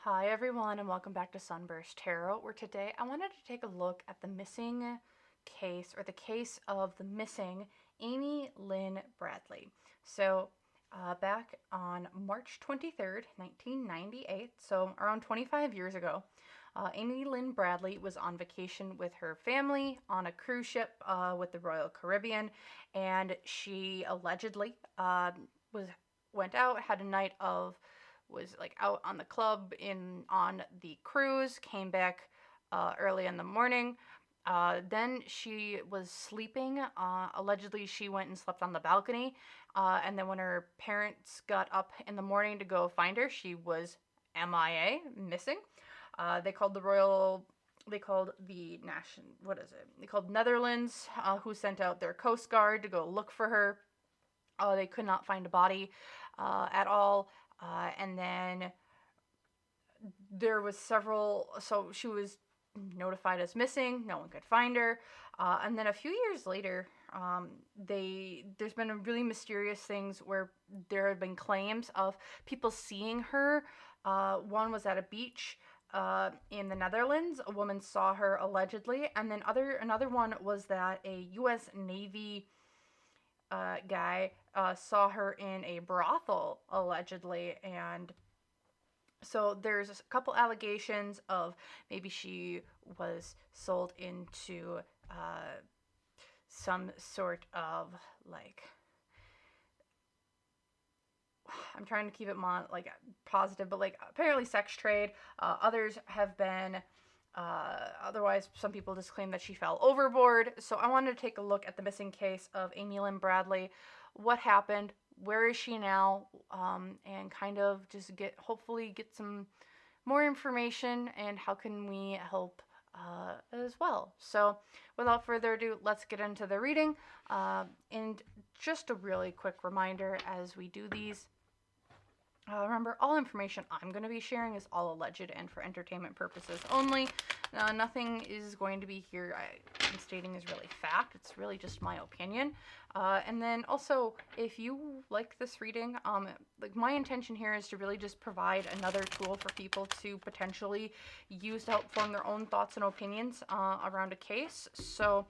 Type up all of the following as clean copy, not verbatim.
Hi everyone and welcome back to SunBurst Tarot, where today I wanted to take a look at the missing case, or the case of the missing Amy Lynn Bradley. So back on March 23rd, 1998, so around 25 years ago, Amy Lynn Bradley was on vacation with her family on a cruise ship with the Royal Caribbean, and she allegedly went out, had a night of was like out on the club on the cruise, came back early in the morning. Then she was sleeping. Allegedly, she went and slept on the balcony. And then when her parents got up in the morning to go find her, she was MIA, missing. They called the They called Netherlands, who sent out their Coast Guard to go look for her. They could not find a body at all. And then there was so she was notified as missing. No one could find her. And then a few years later, there's been really mysterious things where there have been claims of people seeing her. One was at a beach in the Netherlands. A woman saw her allegedly, and then another one was that a U.S. Navy guy saw her in a brothel allegedly. And so there's a couple allegations of maybe she was sold into some sort of, like, I'm trying to keep it positive, but like apparently sex trade. Others have been otherwise. Some people just claim that she fell overboard. So I wanted to take a look at the missing case of Amy Lynn Bradley. What happened? Where is she now? And kind of just hopefully get some more information, and how can we help as well. So without further ado, let's get into the reading. And just a really quick reminder as we do these. Remember, all information I'm going to be sharing is all alleged and for entertainment purposes only. Nothing is going to be here I'm stating is really fact. It's really just my opinion. And then also, if you like this reading, my intention here is to really just provide another tool for people to potentially use to help form their own thoughts and opinions around a case. So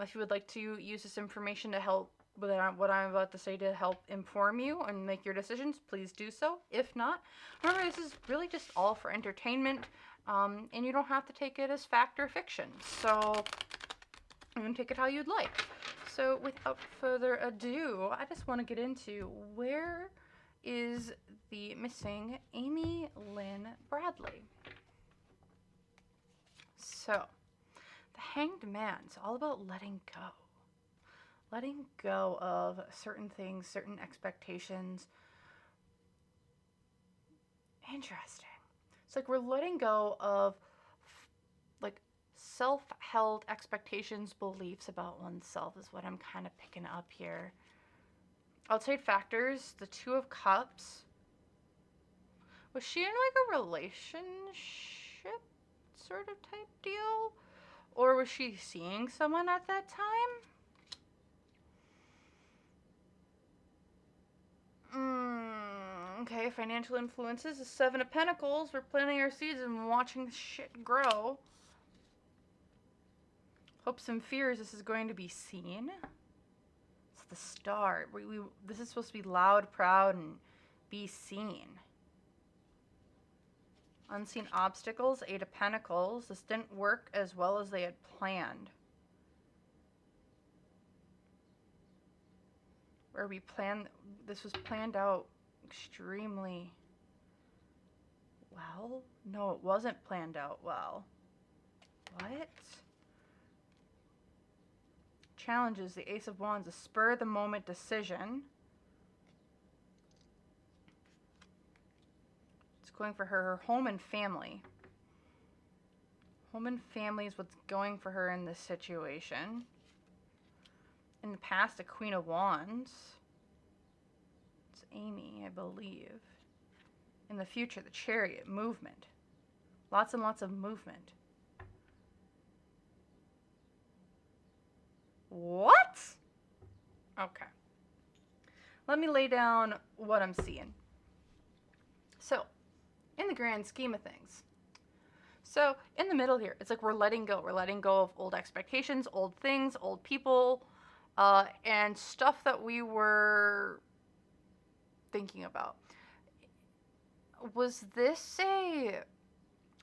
if you would like to use this information to help with what I'm about to say to help inform you and make your decisions, please do so. If not, remember, this is really just all for entertainment, and you don't have to take it as fact or fiction. So you can take it how you'd like. So without further ado, I just want to get into where is the missing Amy Lynn Bradley. So the Hanged Man, it's all about letting go. Letting go of certain things, certain expectations. Interesting. It's like we're letting go of like self-held expectations, beliefs about oneself is what I'm kind of picking up here. Outside factors, the Two of Cups. Was she in like a relationship sort of type deal? Or was she seeing someone at that time? Okay, financial influences. The Seven of Pentacles. We're planting our seeds and watching shit grow. Hopes and fears. This is going to be seen. It's the Star. This is supposed to be loud, proud, and be seen. Unseen obstacles. Eight of Pentacles. This didn't work as well as they had planned. Where this was planned out extremely well. No, it wasn't planned out well. What? Challenges, the Ace of Wands, a spur of the moment decision. It's going for her home and family. Home and family is what's going for her in this situation. In the past, a Queen of Wands. It's Amy, I believe. In the future, the Chariot, movement. Lots and lots of movement. What? Okay. Let me lay down what I'm seeing. So, in the grand scheme of things. So in the middle here, it's like we're letting go. We're letting go of old expectations, old things, old people, and stuff that we were thinking about. Was this a...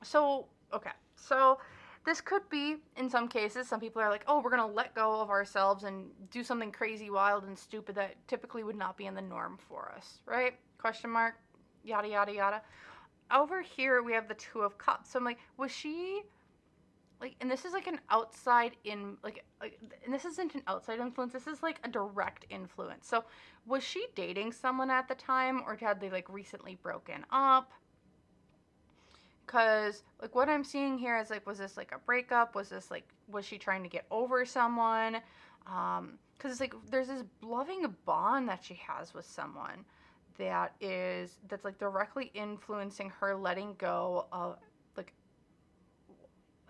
So, okay. So this could be, in some cases, some people are like, oh, we're going to let go of ourselves and do something crazy, wild, and stupid that typically would not be in the norm for us, right? Question mark, yada, yada, yada. Over here, we have the Two of Cups. So I'm like, was she, like, and this is like an outside in, like, and this isn't an outside influence. This is like a direct influence. So was she dating someone at the time, or had they, like, recently broken up? Because, like, what I'm seeing here is, like, was this, like, a breakup? Was this, like, was she trying to get over someone? Because it's, like, there's this loving bond that she has with someone that's, like, directly influencing her letting go of, like,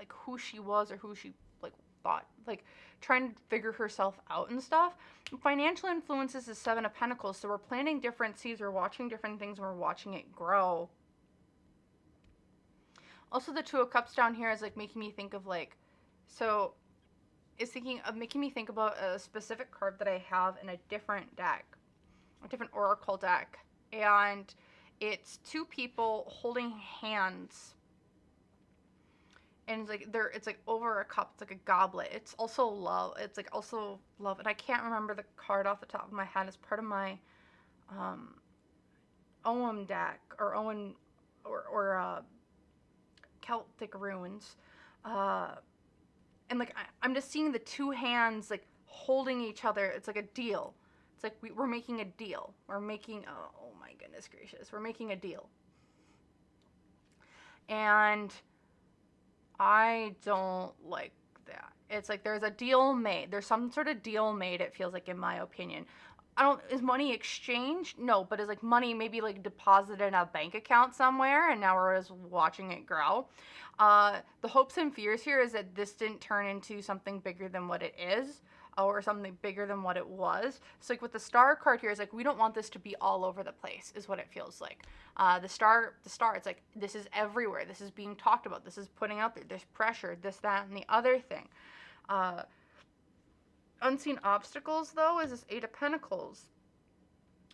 who she was or who she, like, thought. Like, trying to figure herself out and stuff. Financial influences is Seven of Pentacles, so we're planting different seeds, we're watching different things, and we're watching it grow. Also, the Two of Cups down here is, like, making me think of, like, so it's thinking of making me think about a specific card that I have in a different deck, a different oracle deck, and it's two people holding hands, and it's like over a cup. It's like a goblet. It's also love. It's like also love, and I can't remember the card off the top of my head. It's part of my Owen deck or Owen or Celtic runes, and, like, I'm just seeing the two hands, like, holding each other. It's like a deal. It's like we're making a deal. We're making, oh my goodness gracious, we're making a deal. And I don't like that. It's like there's a deal made. There's some sort of deal made, it feels like, in my opinion. Is money exchanged? No, but is, like, money maybe, like, deposited in a bank account somewhere, and now we're just watching it grow. The hopes and fears here is that this didn't turn into something bigger than what it is, or something bigger than what it was. So, like, with the Star card here, is like, we don't want this to be all over the place, is what it feels like. The star, it's like, this is everywhere. This is being talked about. This is putting out there. There's pressure, this, that, and the other thing. Unseen obstacles, though, is this Eight of Pentacles.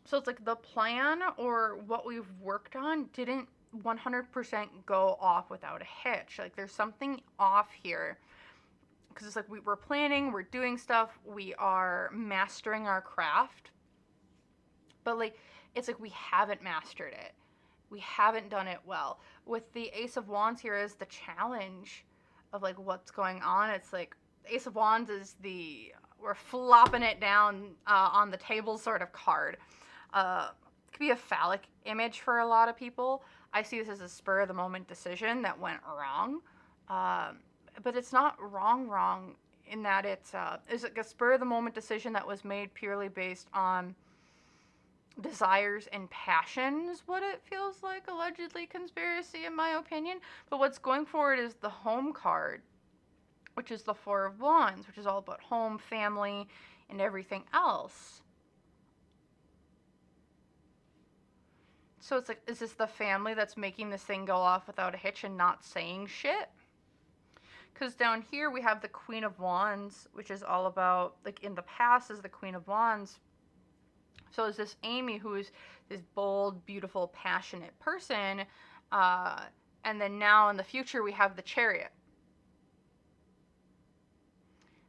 So it's like the plan or what we've worked on didn't 100% go off without a hitch. Like, there's something off here. Because it's like we're planning, we're doing stuff, we are mastering our craft. But, like, it's like we haven't mastered it. We haven't done it well. With the Ace of Wands here is the challenge of, like, what's going on. It's like Ace of Wands is we're flopping it down on the table sort of card. It could be a phallic image for a lot of people. I see this as a spur of the moment decision that went wrong. But it's not wrong in that it's like a spur of the moment decision that was made purely based on desires and passion, is what it feels like. Allegedly conspiracy, in my opinion. But what's going forward is the home card, which is the Four of Wands, which is all about home, family, and everything else. So it's like, is this the family that's making this thing go off without a hitch and not saying shit? Because down here we have the Queen of Wands, which is all about, like, in the past is the Queen of Wands. So is this Amy, who is this bold, beautiful, passionate person, and then now in the future we have the Chariot.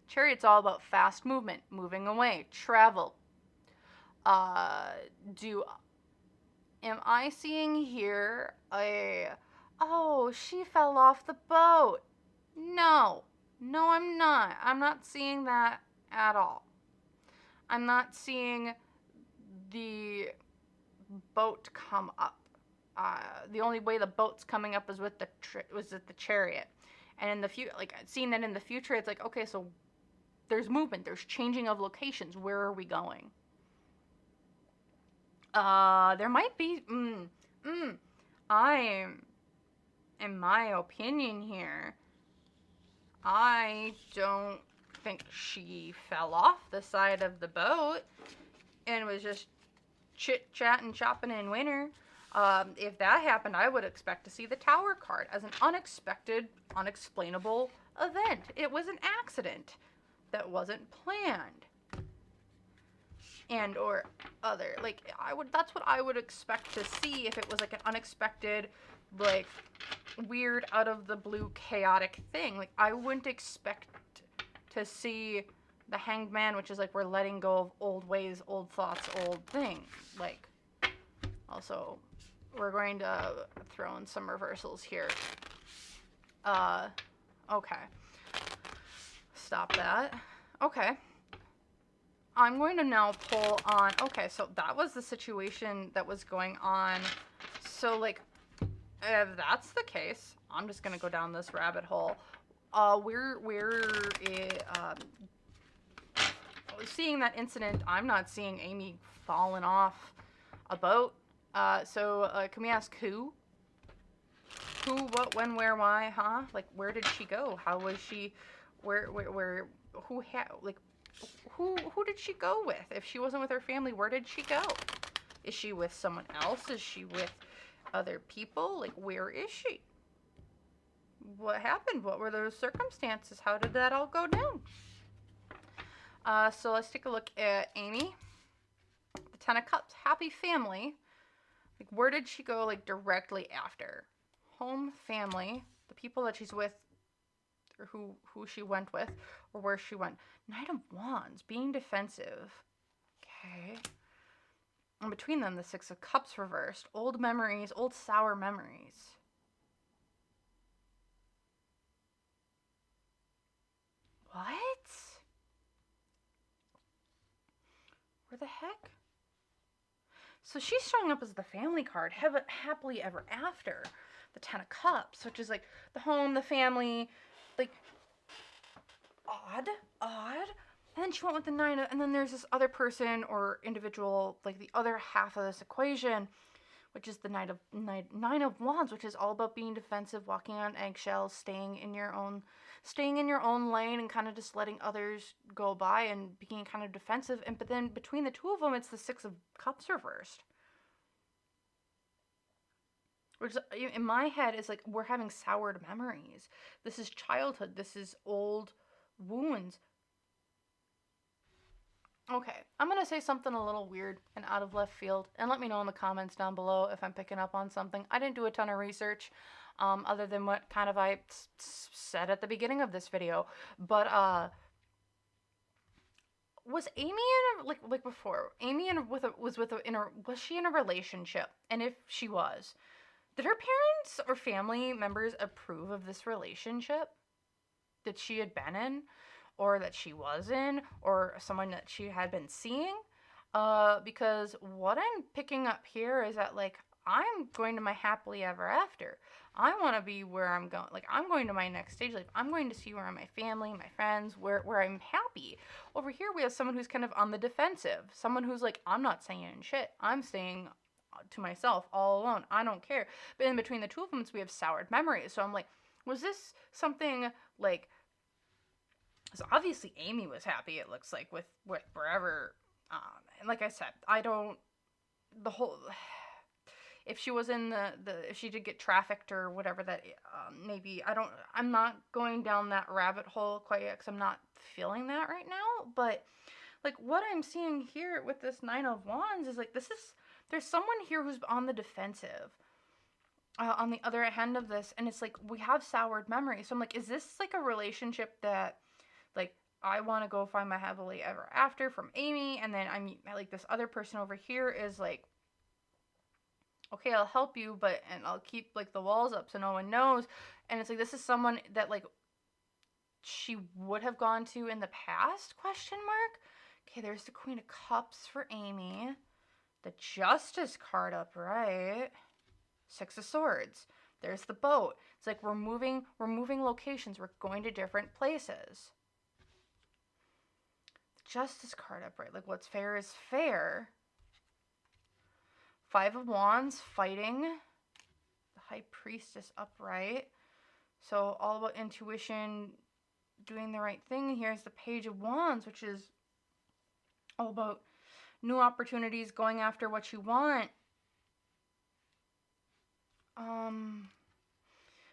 Chariot's all about fast movement, moving away, travel. Am I seeing here oh, she fell off the boat? No, I'm not. I'm not seeing that at all. I'm not seeing the boat come up. The only way the boat's coming up is with the Chariot. And in the future, like, seeing that in the future, it's like, okay, so there's movement, there's changing of locations. Where are we going? There might be, in my opinion here, I don't think she fell off the side of the boat and was just chit-chatting, chopping in winter. If that happened, I would expect to see the Tower card as an unexpected, unexplainable event. It was an accident that wasn't planned. And or other, like, that's what I would expect to see if it was like an unexpected, like, weird, out of the blue, chaotic thing. Like, I wouldn't expect to see the Hanged Man, which is like we're letting go of old ways, old thoughts, old things. Like, also, we're going to throw in some reversals here. Okay. Stop that. Okay. I'm going to now pull on, okay, so that was the situation that was going on. So, like, if that's the case, I'm just going to go down this rabbit hole. Seeing that incident, I'm not seeing Amy falling off a boat. Can we ask who? Who, what, when, where, why, huh? Like, where did she go? How was she, who did she go with? If she wasn't with her family, where did she go? Is she with someone else? Is she with other people? Like, where is she? What happened? What were those circumstances? How did that all go down? So let's take a look at Amy. The Ten of Cups, happy family. Like, where did she go, like, directly after? Home, family, the people that she's with, or who she went with, or where she went. Knight of Wands, being defensive. Okay. And between them, the Six of Cups reversed. Old memories, old sour memories. What? Where the heck? So she's showing up as the family card, happily ever after. The Ten of Cups, which is like the home, the family, like, odd. And then she went with the Nine of, and then there's this other person or individual, like the other half of this equation, which is the Nine of Wands, which is all about being defensive, walking on eggshells, staying in your own lane, and kind of just letting others go by and being kind of defensive. But then between the two of them, it's the Six of Cups reversed. Which, in my head, is like we're having soured memories. This is childhood. This is old wounds. Okay, I'm going to say something a little weird and out of left field, and let me know in the comments down below if I'm picking up on something. I didn't do a ton of research, other than what kind of I said at the beginning of this video. But, was Amy in a, like before, Amy was she in a relationship? And if she was, did her parents or family members approve of this relationship that she had been in, or that she was in, or someone that she had been seeing? Because what I'm picking up here is that, like, I'm going to my happily ever after. I want to be where I'm going. Like, I'm going to my next stage. Like, I'm going to see where my family, my friends, where I'm happy. Over here, we have someone who's kind of on the defensive. Someone who's like, I'm not saying shit. I'm staying to myself all alone. I don't care. But in between the two of them, we have soured memories. So I'm like, was this something like, so obviously Amy was happy, it looks like, with wherever, and like I said, if she was in if she did get trafficked or whatever that, maybe, I'm not going down that rabbit hole quite yet, because I'm not feeling that right now. But, like, what I'm seeing here with this Nine of Wands is, like, there's someone here who's on the defensive, on the other end of this, and it's like, we have soured memories. So I'm like, is this, like, a relationship that, like, I want to go find my happily ever after from Amy, and then I'm, like, this other person over here is like, okay, I'll help you, and I'll keep, like, the walls up so no one knows. And it's like, this is someone that, like, she would have gone to in the past, question mark. Okay, there's the Queen of Cups for Amy. The Justice card upright. Six of Swords. There's the boat. It's like we're moving locations. We're going to different places. The Justice card upright. Like, what's fair is fair. Five of Wands, fighting. The High Priestess upright. So all about intuition, doing the right thing. Here's the Page of Wands, which is all about new opportunities, going after what you want.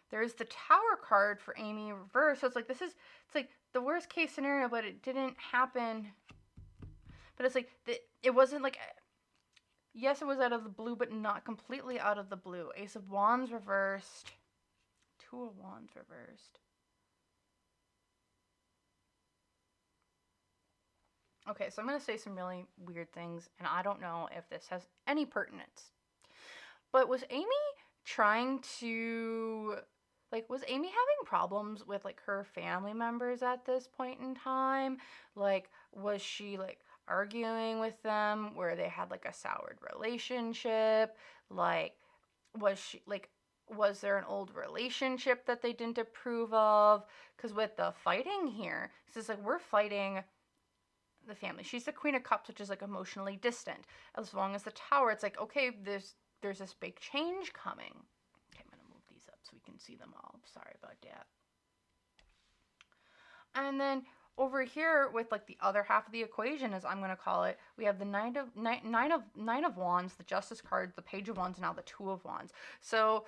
there's the Tower card for Amy reverse. So it's like, it's like the worst case scenario, but it didn't happen. But it's like, it wasn't like, yes, it was out of the blue, but not completely out of the blue. Ace of Wands reversed. Two of Wands reversed. Okay, so I'm going to say some really weird things, and I don't know if this has any pertinence. But was Amy trying to, like, was Amy having problems with, like, her family members at this point in time? Like, was she, like, arguing with them where they had, like, a soured relationship? Like, was there an old relationship that they didn't approve of? Because with the fighting here, it's like, we're fighting the family. She's the Queen of Cups, which is like emotionally distant. As long as the Tower, it's like, okay, there's this big change coming. Okay, I'm gonna move these up so we can see them all. Sorry about that. And then over here with like the other half of the equation, as I'm gonna call it, we have the Nine of Wands, the Justice card, the Page of Wands, and now the Two of Wands. So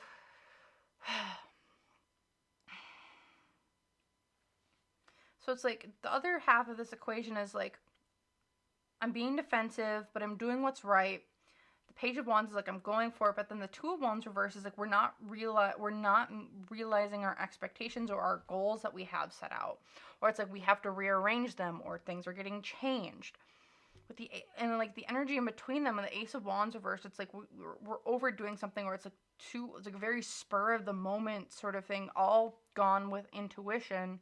so it's like the other half of this equation is like, I'm being defensive, but I'm doing what's right. The Page of Wands is like, I'm going for it, but then the Two of Wands reverse is like, we're not realizing our expectations or our goals that we have set out, or it's like we have to rearrange them, or things are getting changed. With and like the energy in between them and the Ace of Wands reverse, it's like we're overdoing something, or it's like a very spur of the moment sort of thing, all gone with intuition.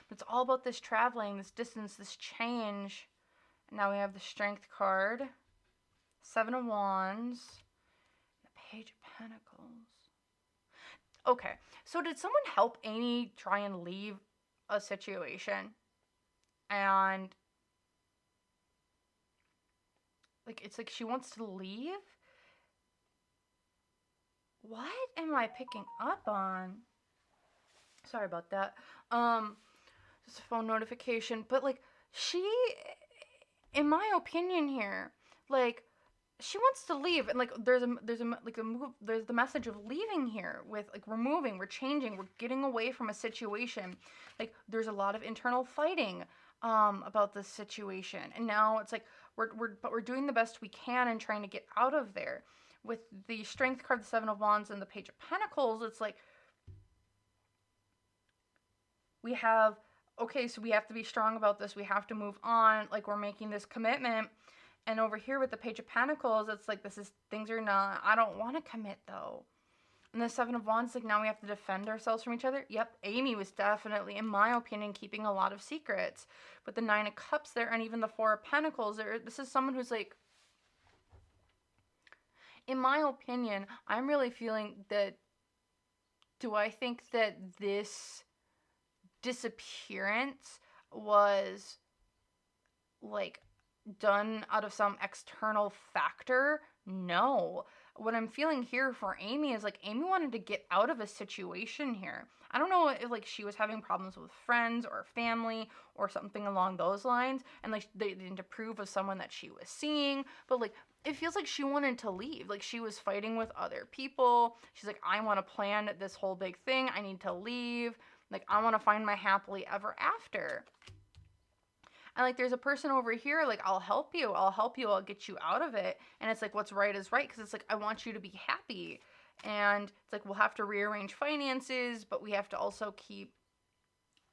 But it's all about this traveling, this distance, this change. Now we have the Strength card, Seven of Wands, the Page of Pentacles. Okay, so did someone help Amy try and leave a situation? And like, it's like she wants to leave? What am I picking up on? Sorry about that. Just a phone notification. But like, she, in my opinion here, like, she wants to leave, and like there's the message of leaving here with like, we're moving, we're changing, we're getting away from a situation. Like, there's a lot of internal fighting about this situation, and now it's like we're doing the best we can and trying to get out of there. With the Strength card, the Seven of Wands, and the Page of Pentacles, it's like we have, okay, so we have to be strong about this, we have to move on, like, we're making this commitment. And over here with the Page of Pentacles, it's like, things are not, I don't want to commit though. And the Seven of Wands, like, now we have to defend ourselves from each other. Yep, Amy was definitely, in my opinion, keeping a lot of secrets. With the Nine of Cups there, and even the Four of Pentacles, this is someone who's like, in my opinion, I'm really feeling that, do I think that this disappearance was like done out of some external factor? No. What I'm feeling here for Amy is like, Amy wanted to get out of a situation here. I don't know if like she was having problems with friends or family or something along those lines, and like they didn't approve of someone that she was seeing, but like it feels like she wanted to leave. Like, she was fighting with other people. She's like, I want to plan this whole big thing. I need to leave. Like, I want to find my happily ever after. And like, there's a person over here, like, I'll help you, I'll get you out of it. And it's like, what's right is right, because it's like, I want you to be happy. And it's like, we'll have to rearrange finances, but we have to also keep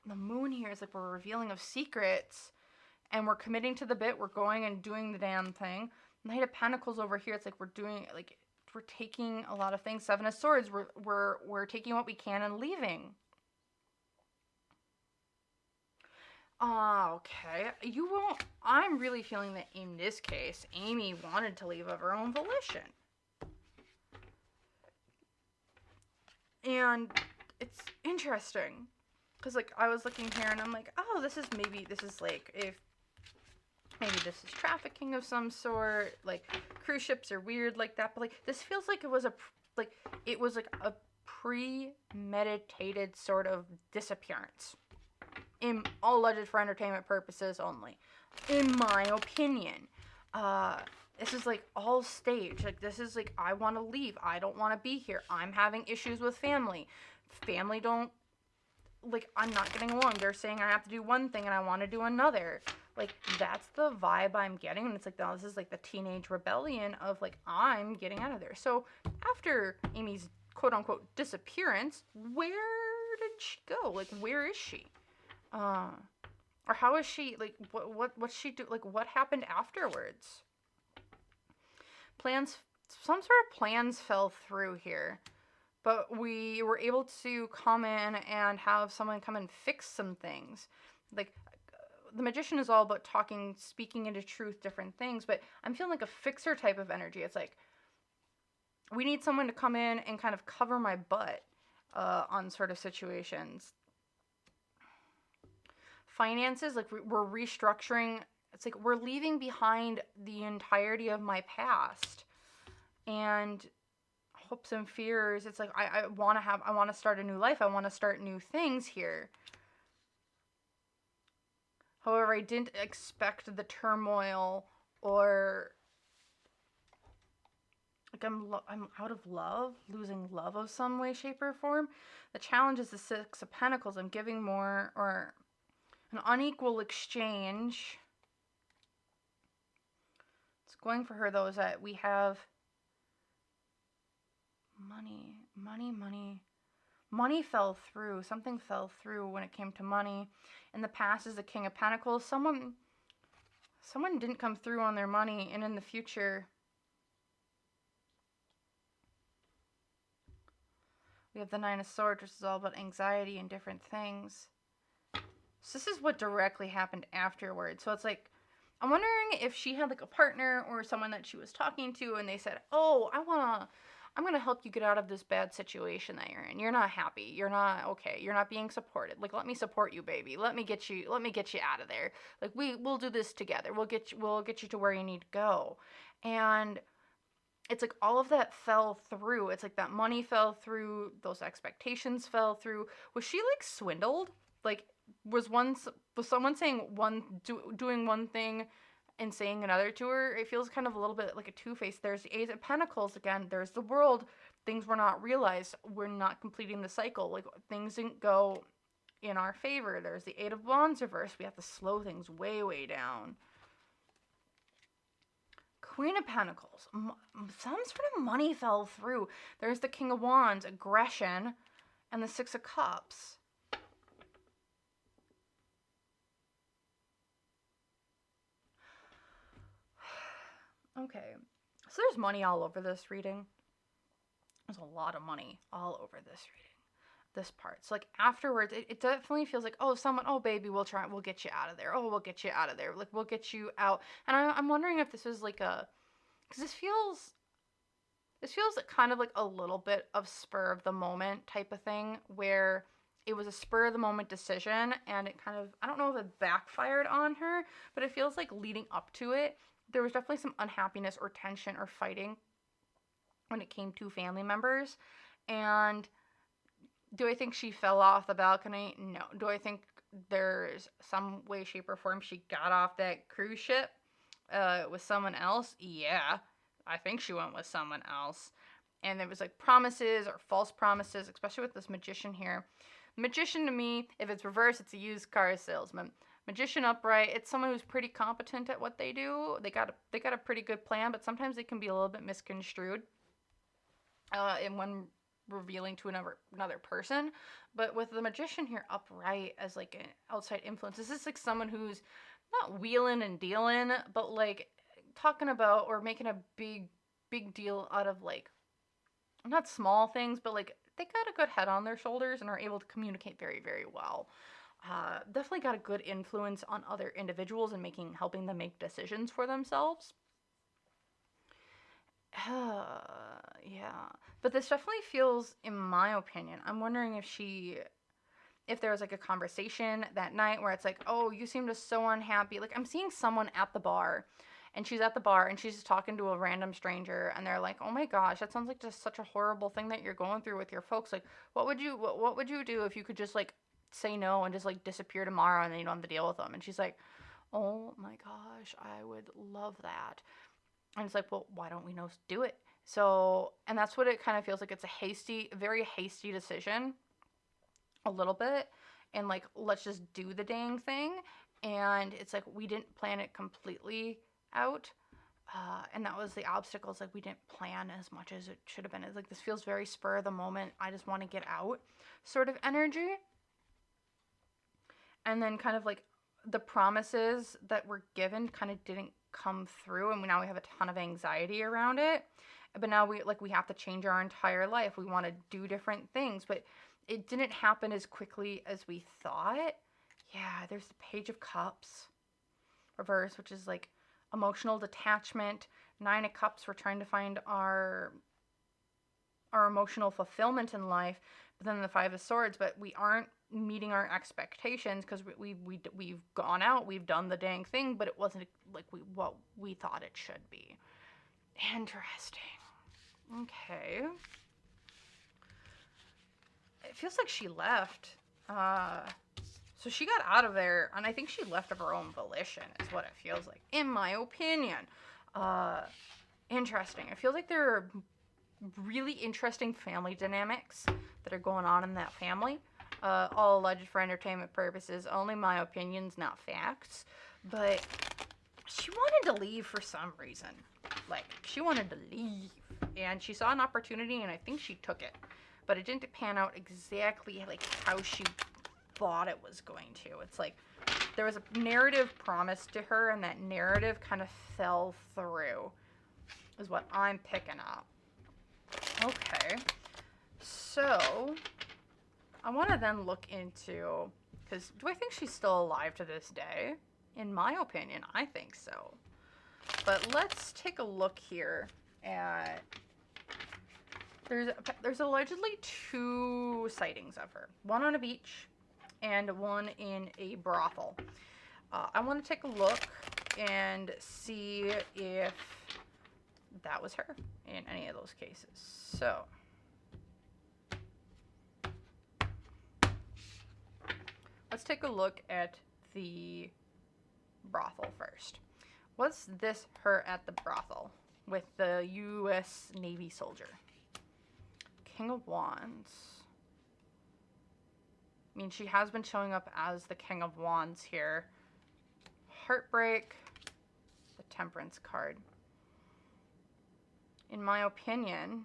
the Moon here. Is like, we're revealing of secrets, and we're committing to the bit. We're going and doing the damn thing. Knight of Pentacles over here, it's like we're taking a lot of things. Seven of Swords, we're taking what we can and leaving. Okay, you won't. I'm really feeling that in this case, Amy wanted to leave of her own volition. And it's interesting, because like, I was looking here and I'm like, oh, this is like, if maybe this is trafficking of some sort. Like, cruise ships are weird like that, but like, this feels like it was a premeditated sort of disappearance. All alleged for entertainment purposes only, in my opinion. this is like all staged. Like, this is like, I want to leave. I don't want to be here. I'm having issues with family. Family don't, like, I'm not getting along. They're saying I have to do one thing and I want to do another. Like, that's the vibe I'm getting. And it's like, no, this is like the teenage rebellion of like, I'm getting out of there. So after Amy's quote unquote disappearance, where did she go? Like, where is she? Or how is she, like, what's she do? Like, what happened afterwards? Plans, some sort of plans fell through here. But we were able to come in and have someone come and fix some things. Like, the magician is all about talking, speaking into truth, different things. But I'm feeling like a fixer type of energy. It's like, we need someone to come in and kind of cover my butt on sort of situations. Finances, like, we're restructuring. It's like we're leaving behind the entirety of my past. And hopes and fears. It's like, I want to start a new life. I want to start new things here. However, I didn't expect the turmoil, or like I'm out of love, losing love of some way, shape, or form. The challenge is the Six of Pentacles. I'm giving more, or an unequal exchange. It's going for her, though, is that we have money. Money fell through. Something fell through when it came to money. In the past is the King of Pentacles. Someone didn't come through on their money, and in the future we have the Nine of Swords, which is all about anxiety and different things. So this is what directly happened afterwards. So it's like, I'm wondering if she had like a partner or someone that she was talking to, and they said, "Oh, I'm going to help you get out of this bad situation that you're in. You're not happy. You're not okay. You're not being supported. Like, let me support you, baby. Let me get you out of there. Like, we'll do this together. We'll get you to where you need to go." And it's like all of that fell through. It's like that money fell through, those expectations fell through. Was she like swindled? Like, was someone saying doing one thing and saying another to her? It feels kind of a little bit like a two-faced. There's the Ace of Pentacles again. There's the World. Things were not realized. We're not completing the cycle. Like, things didn't go in our favor. There's the Eight of Wands reversed. We have to slow things way, way down. Queen of Pentacles. Some sort of money fell through. There's the King of Wands, aggression, and the Six of Cups. Okay, so there's money all over this reading. There's a lot of money all over this reading, this part. So like afterwards, it definitely feels like, oh baby, we'll get you out of there. Oh, we'll get you out of there. Like, we'll get you out. And I'm wondering if this was like because this feels like kind of like a little bit of spur of the moment type of thing, where it was a spur of the moment decision, and it kind of, I don't know if it backfired on her, but it feels like leading up to it, there was definitely some unhappiness or tension or fighting when it came to family members. And do I think she fell off the balcony? No. Do I think there's some way, shape, or form she got off that cruise ship with someone else? Yeah. I think she went with someone else. And there was like promises or false promises, especially with this magician here. Magician, to me, if it's reversed, it's a used car salesman. Magician upright, it's someone who's pretty competent at what they do. They got a pretty good plan, but sometimes they can be a little bit misconstrued in when revealing to another person. But with the magician here upright as like an outside influence, this is like someone who's not wheeling and dealing, but like talking about or making a big deal out of like not small things, but like they got a good head on their shoulders and are able to communicate very, very well. Definitely got a good influence on other individuals and helping them make decisions for themselves. Yeah. But this definitely feels, in my opinion, I'm wondering if there was like a conversation that night where it's like, oh, you seem just so unhappy. Like, I'm seeing someone at the bar, and she's at the bar and she's just talking to a random stranger, and they're like, oh my gosh, that sounds like just such a horrible thing that you're going through with your folks. Like, what would you do if you could just like say no and just like disappear tomorrow and then you don't have to deal with them? And she's like, oh my gosh, I would love that. And it's like, well, why don't we know do it? So, and that's what it kind of feels like. It's a very hasty decision, a little bit. And like, let's just do the dang thing. And it's like, we didn't plan it completely out. And that was the obstacle. It's like, we didn't plan as much as it should have been. It's like, this feels very spur of the moment. I just want to get out sort of energy. And then kind of like the promises that were given kind of didn't come through, and now we have a ton of anxiety around it. But now we have to change our entire life. We want to do different things, but it didn't happen as quickly as we thought. Yeah, there's the Page of Cups reverse, which is like emotional detachment. Nine of Cups, we're trying to find our emotional fulfillment in life. But then the Five of Swords, but we aren't meeting our expectations because we've gone out, we've done the dang thing, but it wasn't like what we thought it should be. Interesting. Okay. It feels like she left. So she got out of there, and I think she left of her own volition, is what it feels like, in my opinion. Interesting. I feel like there are really interesting family dynamics that are going on in that family. All alleged for entertainment purposes, only my opinions, not facts. But she wanted to leave for some reason. Like, she wanted to leave. And she saw an opportunity, and I think she took it. But it didn't pan out exactly like how she thought it was going to. It's like there was a narrative promised to her, and that narrative kind of fell through, is what I'm picking up. Okay. So I want to then look into, because do I think she's still alive to this day? In my opinion, I think so. But let's take a look here at, there's allegedly 2 sightings of her. One on a beach and one in a brothel. I want to take a look and see if that was her in any of those cases. So let's take a look at the brothel first. Was this her at the brothel with the U.S. Navy soldier? King of Wands. I mean, she has been showing up as the King of Wands here. Heartbreak. The Temperance card. In my opinion,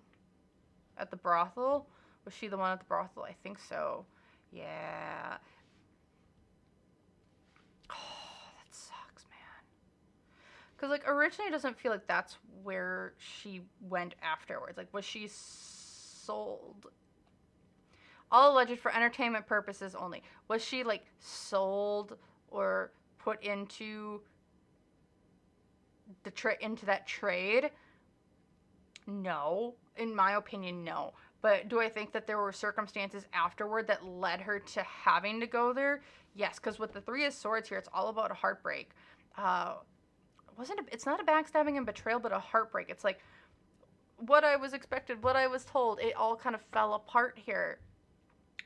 at the brothel, was she the one at the brothel? I think so. Yeah. Because, like, originally it doesn't feel like that's where she went afterwards. Like, was she sold? All alleged for entertainment purposes only. Was she, like, sold or put into into that trade? No. In my opinion, no. But do I think that there were circumstances afterward that led her to having to go there? Yes, because with the Three of Swords here, it's all about a heartbreak. It's not a backstabbing and betrayal, but a heartbreak. It's like what I was expected, what I was told, it all kind of fell apart here.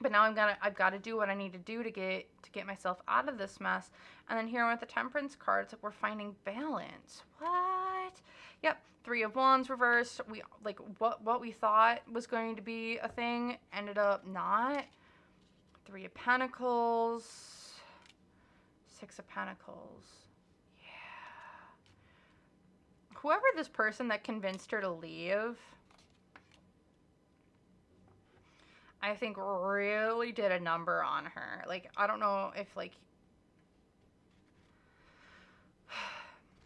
But now I've got to do what I need to do to get myself out of this mess. And then here with the Temperance card, it's like we're finding balance. What? Yep, Three of Wands reversed. We like what we thought was going to be a thing ended up not. Three of Pentacles, Six of Pentacles. Whoever this person that convinced her to leave, I think really did a number on her. Like, I don't know if, like,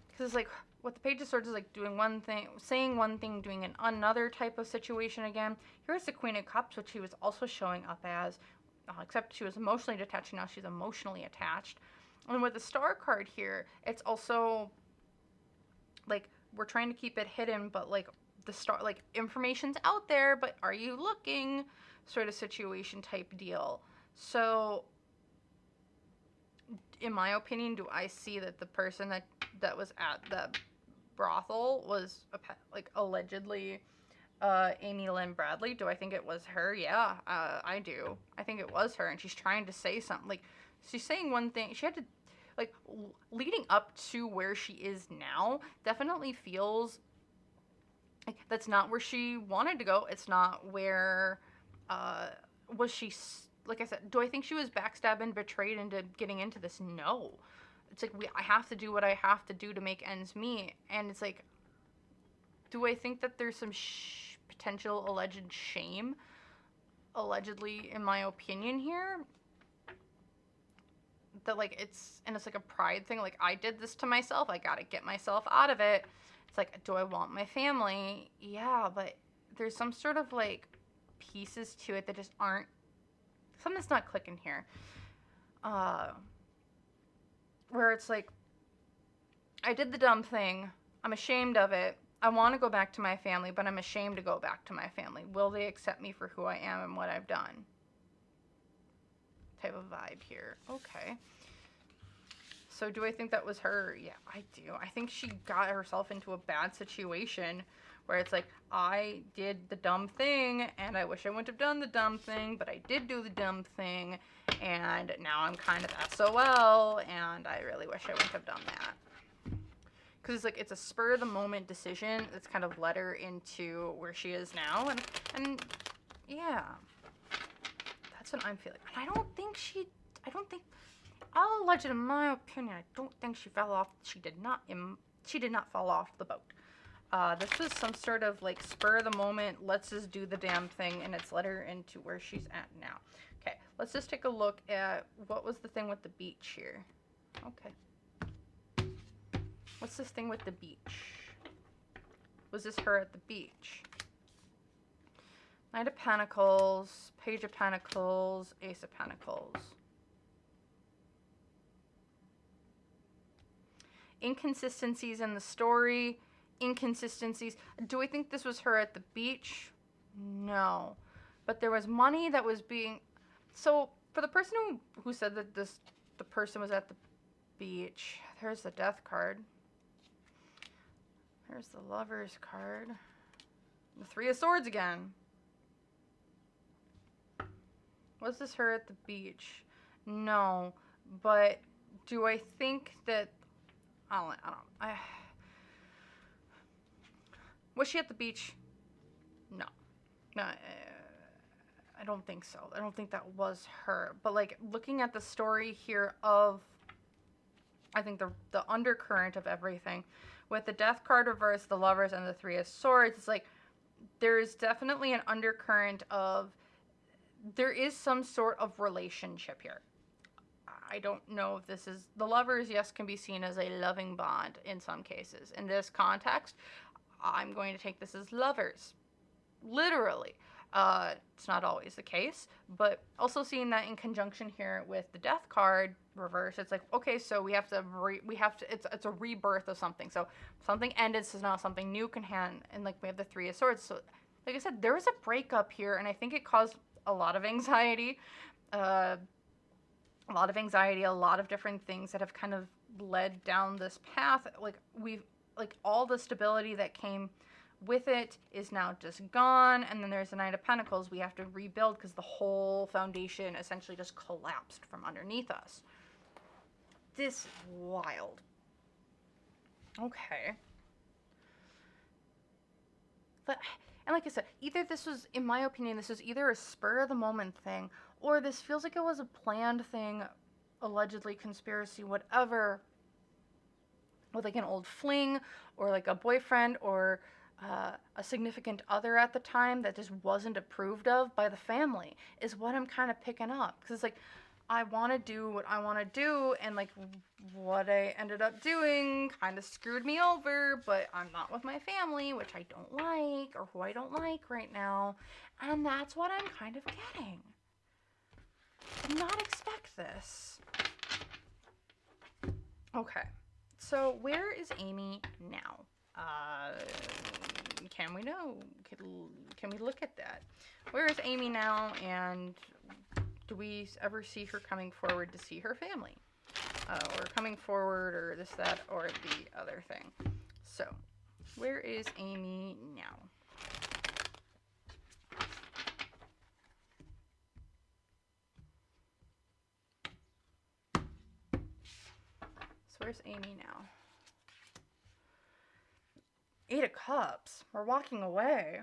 because it's like, what the Page of Swords is like doing one thing, saying one thing, doing another type of situation again. Here's the Queen of Cups, which she was also showing up as, except she was emotionally detached, now she's emotionally attached. And with the Star card here, it's also, like, we're trying to keep it hidden, but like the star, like information's out there, but are you looking, sort of situation type deal. So in my opinion, do I see that the person that was at the brothel was like allegedly Amy Lynn Bradley? Do I think it was her? Yeah, I do. I think it was her, and she's trying to say something. Like, she's saying one thing. She had to, like, leading up to where she is now, definitely feels Like, that's not where she wanted to go. It's not where, was she, like I said, do I think she was backstabbed and betrayed into getting into this? No. It's like, I have to do what I have to do to make ends meet. And it's like, do I think that there's some potential alleged shame, allegedly, in my opinion here? That, like, it's like a pride thing. Like, I did this to myself. I gotta get myself out of it. It's like, do I want my family? Yeah, but there's some sort of, like, pieces to it that just aren't, something's not clicking here. Where it's like, I did the dumb thing. I'm ashamed of it. I want to go back to my family, but I'm ashamed to go back to my family. Will they accept me for who I am and what I've done? Type of vibe here. Okay. So do I think that was her? Yeah, I do. I think she got herself into a bad situation where it's like, I did the dumb thing, and I wish I wouldn't have done the dumb thing, but I did do the dumb thing, and now I'm kind of SOL, and I really wish I wouldn't have done that. Because it's like, it's a spur-of-the-moment decision that's kind of led her into where she is now, and yeah, that's what I'm feeling. And I don't think, alleged in my opinion, I don't think she fell off, she did not fall off the boat. This was some sort of, like, spur of the moment, let's just do the damn thing, and it's led her into where she's at now. Okay, let's just take a look at what was the thing with the beach here. Okay. What's this thing with the beach? Was this her at the beach? Knight of Pentacles, Page of Pentacles, Ace of Pentacles. Inconsistencies in the story. Inconsistencies. Do I think this was her at the beach? No. But there was money that was being... So, for the person who said that the person was at the beach, there's the Death card. There's the Lover's card. The Three of Swords again. Was this her at the beach? No. But do I think that... Was she at the beach? No. No, I don't think so. I don't think that was her. But, like, looking at the story here of, I think, the undercurrent of everything, with the Death card reversed, the Lovers, and the Three of Swords, it's like, there's definitely an undercurrent of, there is some sort of relationship here. I don't know if this is... The Lovers, yes, can be seen as a loving bond in some cases. In this context, I'm going to take this as lovers. Literally. It's not always the case, but also seeing that in conjunction here with the Death card reverse, it's like, okay, so we have to it's a rebirth of something. So something ended, so now something new can hand, and like we have the Three of Swords. So like I said, there was a breakup here, and I think it caused a lot of anxiety. A lot of different things that have kind of led down this path. Like all the stability that came with it is now just gone. And then there's the Knight of Pentacles. We have to rebuild because the whole foundation essentially just collapsed from underneath us. This is wild. Okay. But, and like I said, either this was, in my opinion, this was either a spur of the moment thing, or this feels like it was a planned thing, allegedly conspiracy, whatever, with like an old fling, or like a boyfriend, or a significant other at the time that just wasn't approved of by the family, is what I'm kind of picking up. Because it's like, I want to do what I want to do, and like what I ended up doing kind of screwed me over, but I'm not with my family, which I don't like, or who I don't like right now, and that's what I'm kind of getting. Did not expect this. Okay, so where is Amy now? Can we know? Can we look at that? Where is Amy now, and do we ever see her coming forward to see her family? Or coming forward, or this, that, or the other thing. So, where is Amy now? So where's Amy now? Eight of Cups. We're walking away.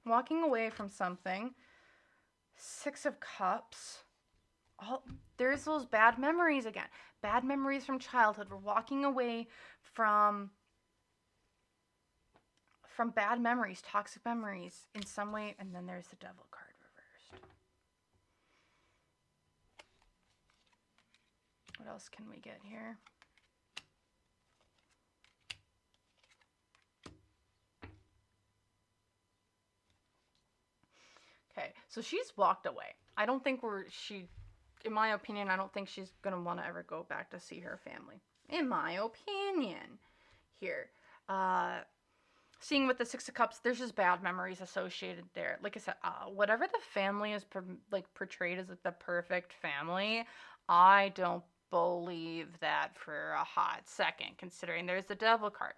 Walking away from something. Six of Cups. There's those bad memories again. Bad memories from childhood. We're walking away from bad memories, toxic memories in some way. And then there's the Devil card reversed. What else can we get here? Okay, so she's walked away. I don't think in my opinion, I don't think she's going to want to ever go back to see her family. In my opinion, here. Seeing with the Six of Cups, there's just bad memories associated there. Like I said, whatever the family is portrayed as the perfect family, I don't believe that for a hot second, considering there's the Devil card.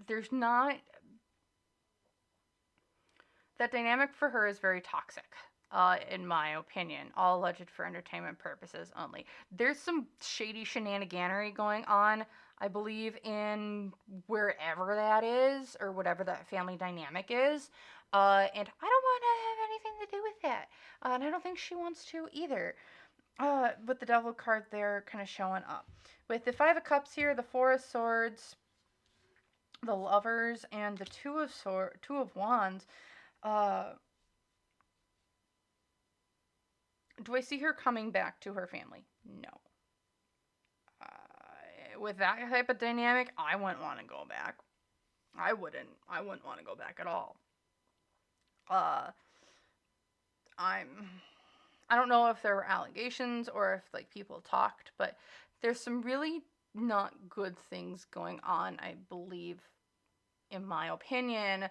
There's not... That dynamic for her is very toxic, in my opinion. All alleged for entertainment purposes only. There's some shady shenaniganery going on, I believe, in wherever that is, or whatever that family dynamic is. And I don't want to have anything to do with that. And I don't think she wants to either. With the Devil card there kind of showing up. With the Five of Cups here, the Four of Swords, the Lovers, and the Two of Wands. Do I see her coming back to her family? No. With that type of dynamic, I wouldn't want to go back. I wouldn't want to go back at all. I don't know if there were allegations or if like people talked, but there's some really not good things going on, I believe, in my opinion,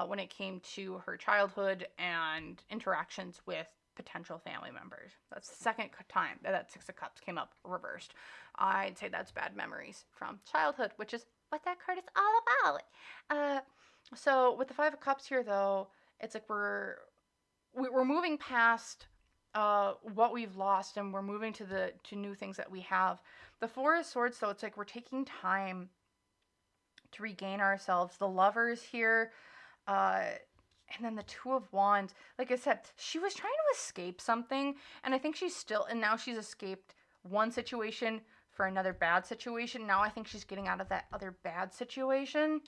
when it came to her childhood and interactions with potential family members. That's the second time that Six of Cups came up reversed. I'd say that's bad memories from childhood, which is what that card is all about. So with the Five of Cups here, though, it's like we're moving past what we've lost, and we're moving to new things that we have. The Four of Swords, though, it's like we're taking time to regain ourselves. The Lovers here, and then the Two of Wands. Like I said, she was trying to escape something, and I think now she's escaped one situation for another bad situation. Now I think she's getting out of that other bad situation.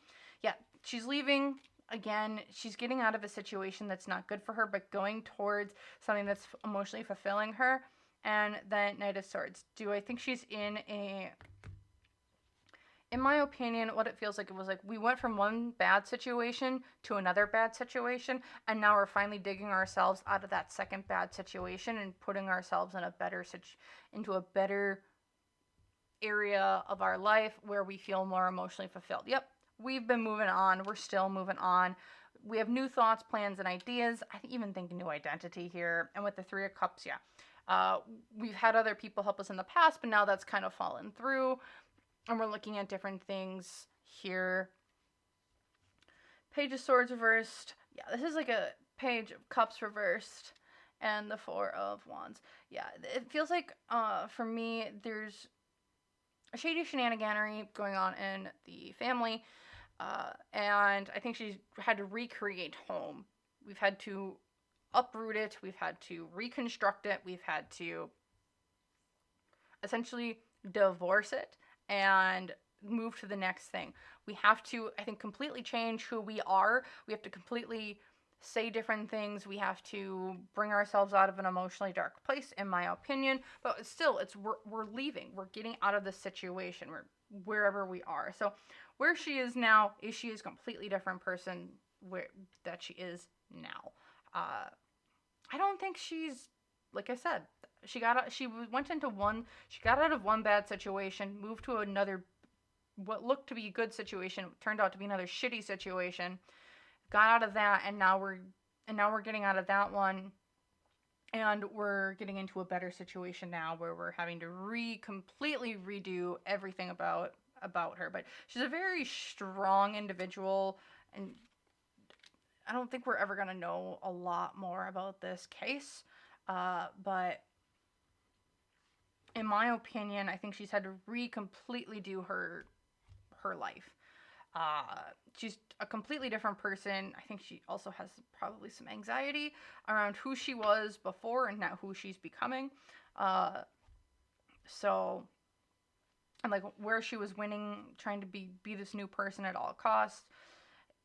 Yeah, she's leaving. Again, she's getting out of a situation that's not good for her, but going towards something that's emotionally fulfilling her. And then Knight of Swords. Do I think she's in my opinion, what it feels like, it was like we went from one bad situation to another bad situation, and now we're finally digging ourselves out of that second bad situation and putting ourselves in into a better area of our life where we feel more emotionally fulfilled. Yep, we've been moving on. We're still moving on. We have new thoughts, plans, and ideas. I even think new identity here. And with the Three of Cups, yeah. We've had other people help us in the past, but now that's kind of fallen through. And we're looking at different things here. Page of Swords reversed. Yeah, this is like a Page of Cups reversed. And the Four of Wands. Yeah, it feels like, for me, there's a shady shenaniganery going on in the family. And I think she's had to recreate home. We've had to uproot it. We've had to reconstruct it. We've had to essentially divorce it and move to the next thing. We have to, I think, completely change who we are. We have to completely say different things. We have to bring ourselves out of an emotionally dark place, in my opinion. But still, we're leaving. We're getting out of this situation. We're wherever we are. So where she is now is she is a completely different person that she is now. I don't think she's, like I said, she got out of one bad situation, moved to another, what looked to be a good situation, turned out to be another shitty situation, got out of that, and now we're getting out of that one, and we're getting into a better situation now where we're having to completely redo everything about her. But she's a very strong individual, and I don't think we're ever going to know a lot more about this case, but in my opinion, I think she's had to completely do her life. She's a completely different person. I think she also has probably some anxiety around who she was before and not who she's becoming. Uh, so, and like where she was winning, trying to be this new person at all costs.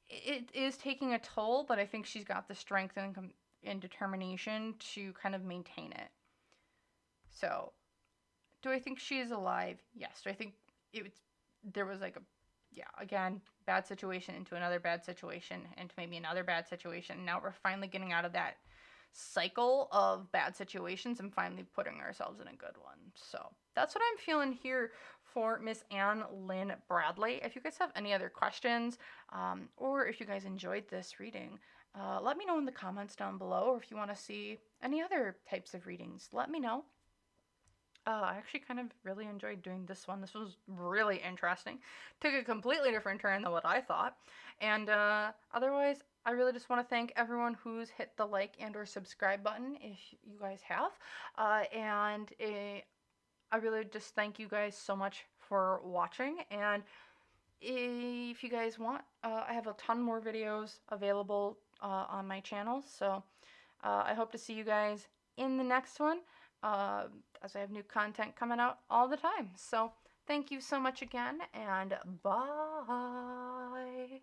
It is taking a toll, but I think she's got the strength and determination to kind of maintain it. So, do I think she is alive? Yes. Do I think it there was like a, yeah, again, bad situation into another bad situation into maybe another bad situation. Now we're finally getting out of that cycle of bad situations and finally putting ourselves in a good one. So that's what I'm feeling here for Miss Amy Lynn Bradley. If you guys have any other questions, or if you guys enjoyed this reading, let me know in the comments down below, or if you want to see any other types of readings, let me know. I actually kind of really enjoyed doing this one. This was really interesting. Took a completely different turn than what I thought. And otherwise, I really just want to thank everyone who's hit the like and or subscribe button if you guys have. I really just thank you guys so much for watching. And if you guys want, I have a ton more videos available on my channel. So I hope to see you guys in the next one, as I have new content coming out all the time. So thank you so much again, and bye.